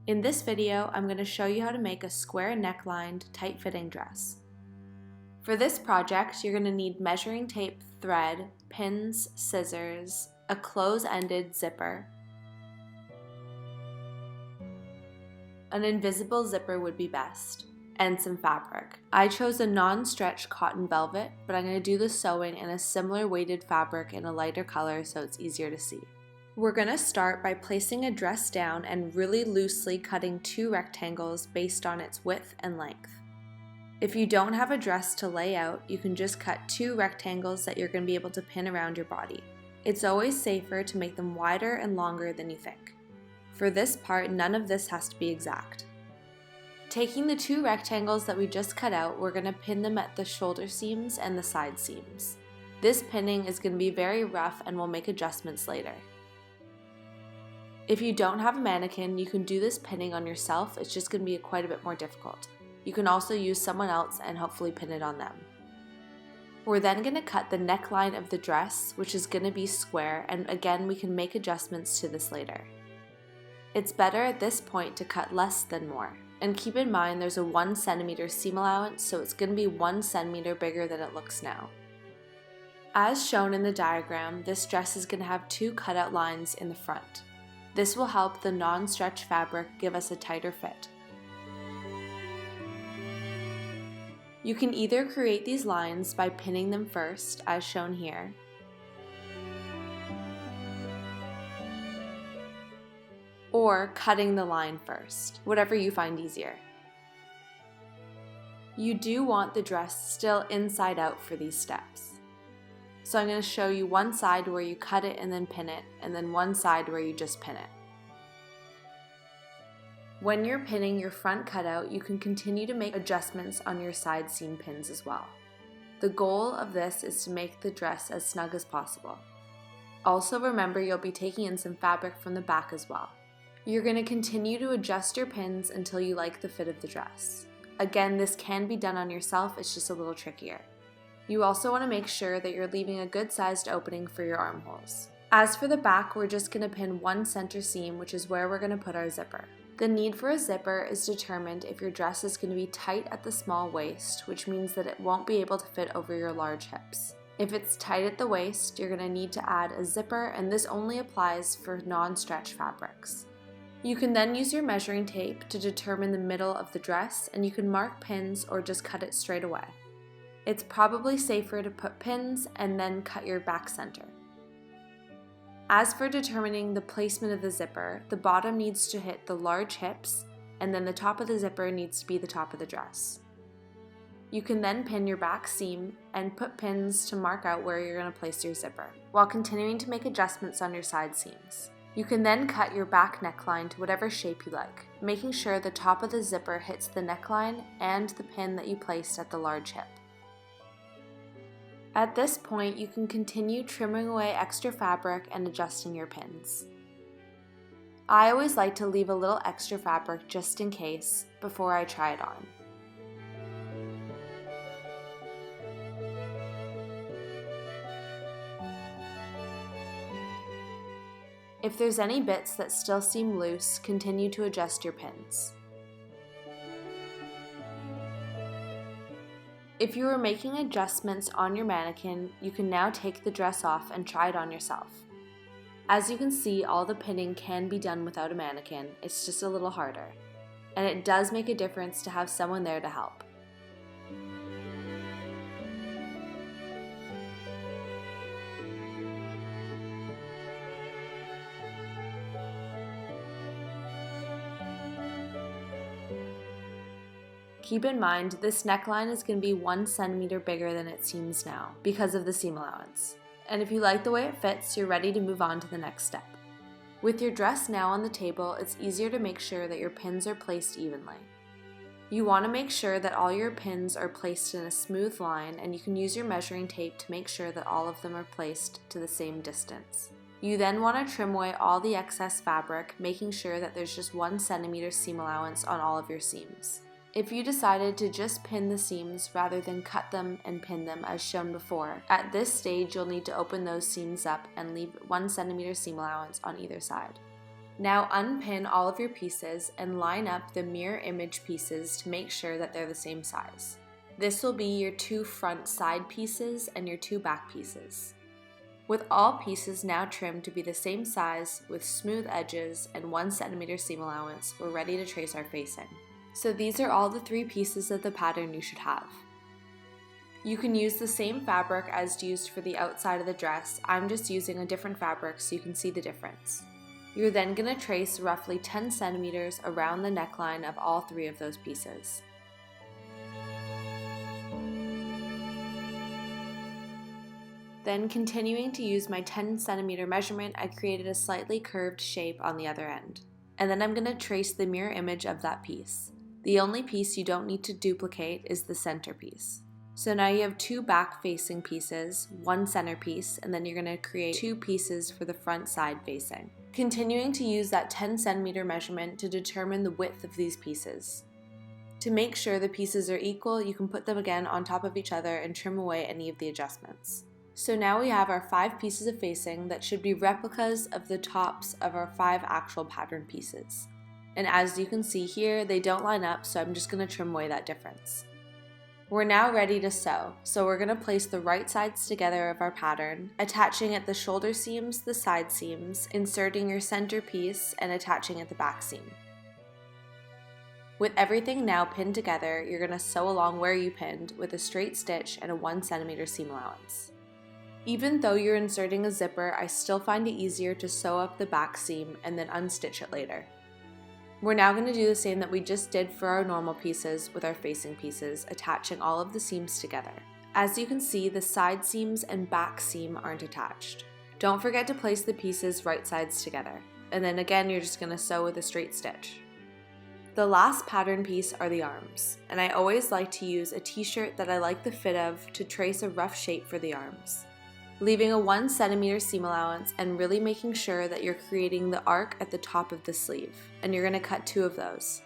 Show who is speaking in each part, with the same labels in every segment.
Speaker 1: In this video, I'm going to show you how to make a square necklined, tight-fitting dress. For this project, you're going to need measuring tape, thread, pins, scissors, a close-ended zipper. An invisible zipper would be best, and some fabric. I chose a non-stretch cotton velvet, but I'm going to do the sewing in a similar weighted fabric in a lighter color so it's easier to see. We're going to start by placing a dress down and really loosely cutting 2 rectangles based on its width and length. If you don't have a dress to lay out, you can just cut 2 rectangles that you're going to be able to pin around your body. It's always safer to make them wider and longer than you think. For this part, none of this has to be exact. Taking the 2 rectangles that we just cut out, we're going to pin them at the shoulder seams and the side seams. This pinning is going to be very rough and we'll make adjustments later. If you don't have a mannequin, you can do this pinning on yourself. It's just going to be quite a bit more difficult. You can also use someone else and hopefully pin it on them. We're then going to cut the neckline of the dress, which is going to be square, and again we can make adjustments to this later. It's better at this point to cut less than more. And keep in mind there's a 1 cm seam allowance, so it's going to be 1 cm bigger than it looks now. As shown in the diagram, this dress is going to have 2 cutout lines in the front. This will help the non-stretch fabric give us a tighter fit. You can either create these lines by pinning them first, as shown here, or cutting the line first, whatever you find easier. You do want the dress still inside out for these steps. So I'm going to show you one side where you cut it and then pin it, and then one side where you just pin it. When you're pinning your front cutout, you can continue to make adjustments on your side seam pins as well. The goal of this is to make the dress as snug as possible. Also remember you'll be taking in some fabric from the back as well. You're going to continue to adjust your pins until you like the fit of the dress. Again, this can be done on yourself, it's just a little trickier. You also want to make sure that you're leaving a good sized opening for your armholes. As for the back, we're just going to pin 1 center seam, which is where we're going to put our zipper. The need for a zipper is determined if your dress is going to be tight at the small waist, which means that it won't be able to fit over your large hips. If it's tight at the waist, you're going to need to add a zipper, and this only applies for non-stretch fabrics. You can then use your measuring tape to determine the middle of the dress, and you can mark pins or just cut it straight away. It's probably safer to put pins and then cut your back center. As for determining the placement of the zipper, the bottom needs to hit the large hips, and then the top of the zipper needs to be the top of the dress. You can then pin your back seam and put pins to mark out where you're going to place your zipper, while continuing to make adjustments on your side seams. You can then cut your back neckline to whatever shape you like, making sure the top of the zipper hits the neckline and the pin that you placed at the large hip. At this point, you can continue trimming away extra fabric and adjusting your pins. I always like to leave a little extra fabric just in case before I try it on. If there's any bits that still seem loose, continue to adjust your pins. If you are making adjustments on your mannequin, you can now take the dress off and try it on yourself. As you can see, all the pinning can be done without a mannequin, it's just a little harder. And it does make a difference to have someone there to help. Keep in mind, this neckline is going to be 1 centimeter bigger than it seems now because of the seam allowance. And if you like the way it fits, you're ready to move on to the next step. With your dress now on the table, it's easier to make sure that your pins are placed evenly. You want to make sure that all your pins are placed in a smooth line, and you can use your measuring tape to make sure that all of them are placed to the same distance. You then want to trim away all the excess fabric, making sure that there's just 1 centimeter seam allowance on all of your seams. If you decided to just pin the seams rather than cut them and pin them as shown before, at this stage you'll need to open those seams up and leave 1 centimeter seam allowance on either side. Now unpin all of your pieces and line up the mirror image pieces to make sure that they're the same size. This will be your 2 front side pieces and your 2 back pieces. With all pieces now trimmed to be the same size with smooth edges and 1 cm seam allowance, we're ready to trace our facing. So these are all the 3 pieces of the pattern you should have. You can use the same fabric as used for the outside of the dress. I'm just using a different fabric so you can see the difference. You're then going to trace roughly 10 centimeters around the neckline of all 3 of those pieces. Then, continuing to use my 10 centimeter measurement, I created a slightly curved shape on the other end. And then I'm going to trace the mirror image of that piece. The only piece you don't need to duplicate is the center piece. So now you have 2 back facing pieces, 1 center piece, and then you're going to create 2 pieces for the front side facing. Continuing to use that 10 centimeter measurement to determine the width of these pieces. To make sure the pieces are equal, you can put them again on top of each other and trim away any of the adjustments. So now we have our 5 pieces of facing that should be replicas of the tops of our 5 actual pattern pieces. And as you can see here, they don't line up, so I'm just going to trim away that difference. We're now ready to sew, so we're going to place the right sides together of our pattern, attaching at the shoulder seams, the side seams, inserting your center piece, and attaching at the back seam. With everything now pinned together, you're going to sew along where you pinned with a straight stitch and a 1 centimeter seam allowance. Even though you're inserting a zipper, I still find it easier to sew up the back seam and then unstitch it later. We're now going to do the same that we just did for our normal pieces with our facing pieces, attaching all of the seams together. As you can see, the side seams and back seam aren't attached. Don't forget to place the pieces right sides together, and then again you're just going to sew with a straight stitch. The last pattern piece are the arms, and I always like to use a t-shirt that I like the fit of to trace a rough shape for the arms. Leaving a 1 centimeter seam allowance and really making sure that you're creating the arc at the top of the sleeve, and you're going to cut 2 of those.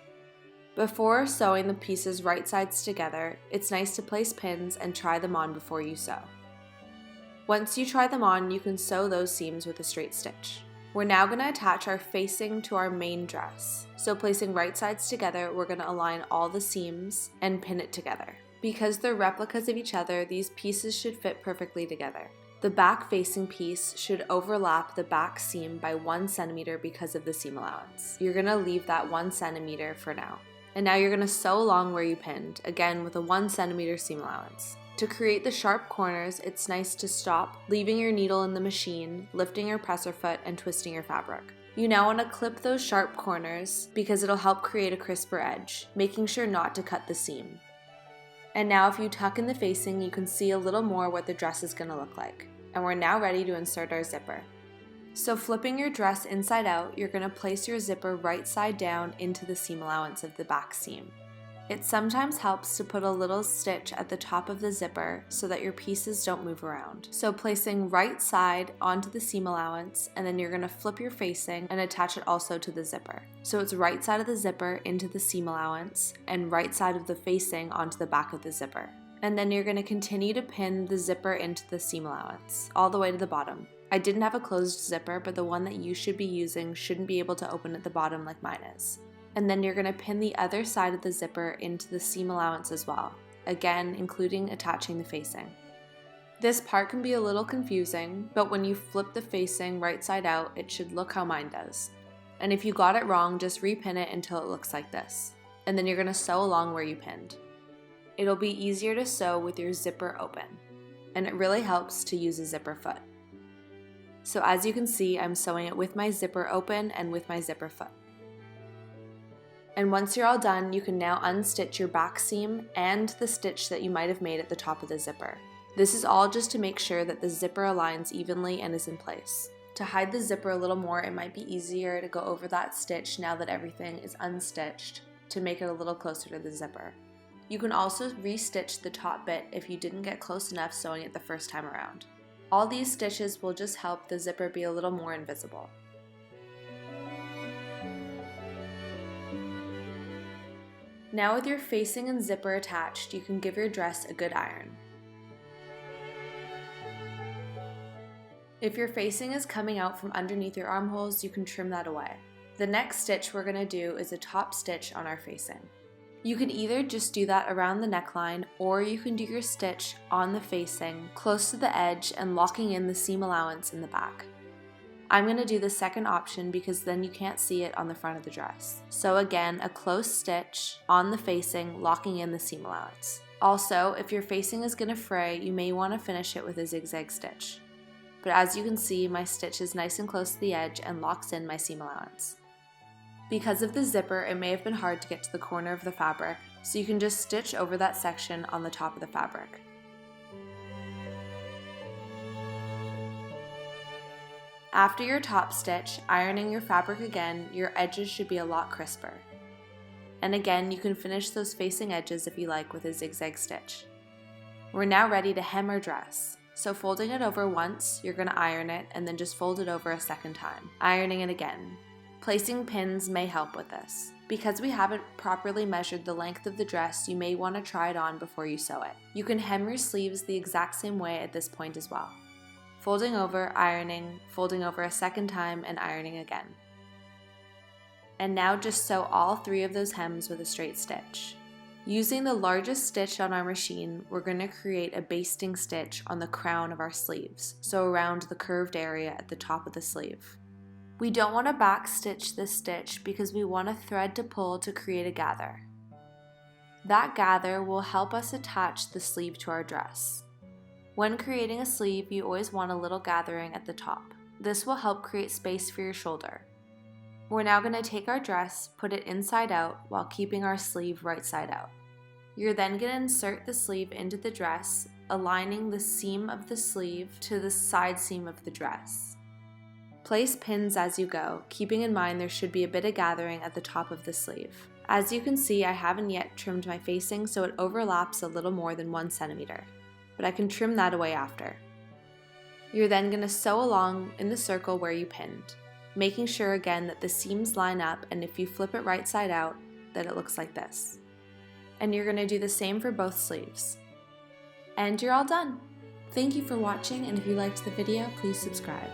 Speaker 1: Before sewing the pieces right sides together, it's nice to place pins and try them on before you sew. Once you try them on, you can sew those seams with a straight stitch. We're now going to attach our facing to our main dress. So placing right sides together, we're going to align all the seams and pin it together. Because they're replicas of each other, these pieces should fit perfectly together. The back facing piece should overlap the back seam by 1 centimeter because of the seam allowance. You're going to leave that 1 centimeter for now. And now you're going to sew along where you pinned, again with a 1 centimeter seam allowance. To create the sharp corners, it's nice to stop, leaving your needle in the machine, lifting your presser foot, and twisting your fabric. You now want to clip those sharp corners because it'll help create a crisper edge, making sure not to cut the seam. And now if you tuck in the facing, you can see a little more what the dress is going to look like. And we're now ready to insert our zipper. So flipping your dress inside out, you're going to place your zipper right side down into the seam allowance of the back seam. It sometimes helps to put a little stitch at the top of the zipper so that your pieces don't move around. So placing right side onto the seam allowance, and then you're going to flip your facing and attach it also to the zipper. So it's right side of the zipper into the seam allowance and right side of the facing onto the back of the zipper. And then you're going to continue to pin the zipper into the seam allowance all the way to the bottom. I didn't have a closed zipper, but the one that you should be using shouldn't be able to open at the bottom like mine is. And then you're going to pin the other side of the zipper into the seam allowance as well, again including attaching the facing. This part can be a little confusing, but when you flip the facing right side out, it should look how mine does. And if you got it wrong, just repin it until it looks like this. And then you're going to sew along where you pinned. It'll be easier to sew with your zipper open, and it really helps to use a zipper foot. So as you can see, I'm sewing it with my zipper open and with my zipper foot. And once you're all done, you can now unstitch your back seam and the stitch that you might have made at the top of the zipper. This is all just to make sure that the zipper aligns evenly and is in place. To hide the zipper a little more, it might be easier to go over that stitch now that everything is unstitched to make it a little closer to the zipper. You can also re-stitch the top bit if you didn't get close enough sewing it the first time around. All these stitches will just help the zipper be a little more invisible. Now with your facing and zipper attached, you can give your dress a good iron. If your facing is coming out from underneath your armholes, you can trim that away. The next stitch we're going to do is a top stitch on our facing. You can either just do that around the neckline, or you can do your stitch on the facing close to the edge and locking in the seam allowance in the back. I'm going to do the second option because then you can't see it on the front of the dress. So again, a close stitch on the facing, locking in the seam allowance. Also, if your facing is going to fray, you may want to finish it with a zigzag stitch. But as you can see, my stitch is nice and close to the edge and locks in my seam allowance. Because of the zipper, it may have been hard to get to the corner of the fabric, so you can just stitch over that section on the top of the fabric. After your top stitch, ironing your fabric again, your edges should be a lot crisper. And again, you can finish those facing edges if you like with a zigzag stitch. We're now ready to hem our dress. So folding it over once, you're going to iron it and then just fold it over a second time, ironing it again. Placing pins may help with this. Because we haven't properly measured the length of the dress, you may want to try it on before you sew it. You can hem your sleeves the exact same way at this point as well. Folding over, ironing, folding over a second time, and ironing again. And now just sew all 3 of those hems with a straight stitch. Using the largest stitch on our machine, we're going to create a basting stitch on the crown of our sleeves, so around the curved area at the top of the sleeve. We don't want to back stitch this stitch because we want a thread to pull to create a gather. That gather will help us attach the sleeve to our dress. When creating a sleeve, you always want a little gathering at the top. This will help create space for your shoulder. We're now going to take our dress, put it inside out while keeping our sleeve right side out. You're then going to insert the sleeve into the dress, aligning the seam of the sleeve to the side seam of the dress. Place pins as you go, keeping in mind there should be a bit of gathering at the top of the sleeve. As you can see, I haven't yet trimmed my facing, so it overlaps a little more than 1 centimeter. But I can trim that away after. You're then going to sew along in the circle where you pinned, making sure again that the seams line up, and if you flip it right side out, that it looks like this. And you're going to do the same for both sleeves. And you're all done! Thank you for watching, and if you liked the video, please subscribe.